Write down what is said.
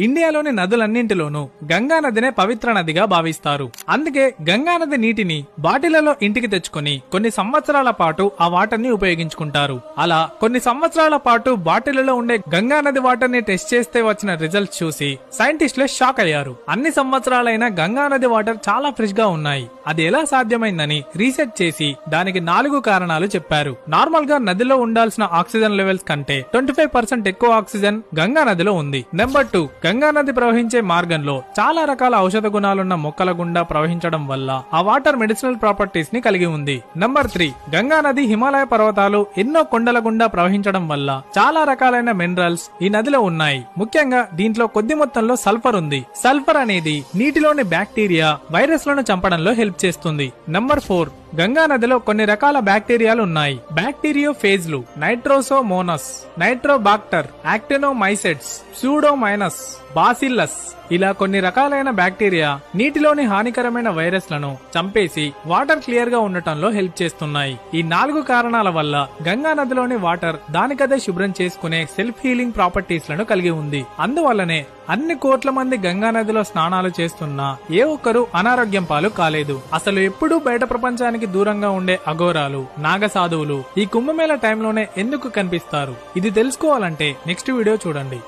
ఇండియాలోని నదులన్నింటిలోనూ గంగా నదినే పవిత్ర నదిగా భావిస్తారు. అందుకే గంగా నది నీటిని బాటిళ్లలో ఇంటికి తెచ్చుకొని కొన్ని సంవత్సరాల పాటు ఆ వాటర్ ని ఉపయోగించుకుంటారు. అలా కొన్ని సంవత్సరాల పాటు బాటిళ్లలో ఉండే గంగా నది వాటర్ ని టెస్ట్ చేస్తే వచ్చిన రిజల్ట్స్ చూసి సైంటిస్టులు షాక్ అయ్యారు. అన్ని సంవత్సరాలైన గంగా నది వాటర్ చాలా ఫ్రెష్ గా ఉన్నాయి. అది ఎలా సాధ్యమైందని రీసెర్చ్ చేసి దానికి 4 కారణాలు చెప్పారు. నార్మల్ గా నదిలో ఉండాల్సిన ఆక్సిజన్ లెవెల్స్ కంటే 25% ఎక్కువ ఆక్సిజన్ గంగా నదిలో ఉంది. నెంబర్ 2, గంగా నది ప్రవహించే మార్గంలో చాలా రకాల ఔషధ గుణాలున్న మొక్కల గుండా ప్రవహించడం వల్ల ఆ వాటర్ మెడిసినల్ ప్రాపర్టీస్ ని కలిగి ఉంది. నెంబర్ 3, గంగా నది హిమాలయ పర్వతాలు ఎన్నో కొండల గుండా ప్రవహించడం వల్ల చాలా రకాలైన మినరల్స్ ఈ నదిలో ఉన్నాయి. ముఖ్యంగా దీంట్లో కొద్ది మొత్తంలో సల్ఫర్ ఉంది. సల్ఫర్ అనేది నీటిలోని బ్యాక్టీరియా, వైరస్ లను చంపడంలో హెల్ప్ చేస్తుంది. నెంబర్ 4, గంగా నదిలో కొన్ని రకాల బ్యాక్టీరియాలు ఉన్నాయి. బ్యాక్టీరియోఫేజ్లు, నైట్రోసోమోనస్, నైట్రోబాక్టర్, యాక్టినోమైసెట్స్, సూడోమైనస్, బాసిల్లస్ ఇలా కొన్ని రకాలైన బ్యాక్టీరియా నీటిలోని హానికరమైన వైరస్లను చంపేసి వాటర్ క్లియర్ గా ఉండటంలో హెల్ప్ చేస్తున్నాయి. ఈ 4 కారణాల వల్ల గంగా నదిలోని వాటర్ దానికదే శుభ్రం చేసుకునే సెల్ఫ్ హీలింగ్ ప్రాపర్టీస్ లను కలిగి ఉంది. అందువల్లనే అన్ని కోట్ల మంది గంగా నదిలో స్నానాలు చేస్తున్నా ఏ ఒక్కరూ అనారోగ్యం పాలు కాలేదు. అసలు ఎప్పుడూ బయట ప్రపంచానికి దూరంగా ఉండే అఘోరాలు, నాగసాధువులు ఈ కుంభమేళ టైంలోనే ఎందుకు కనిపిస్తారు? ఇది తెలుసుకోవాలంటే నెక్స్ట్ వీడియో చూడండి.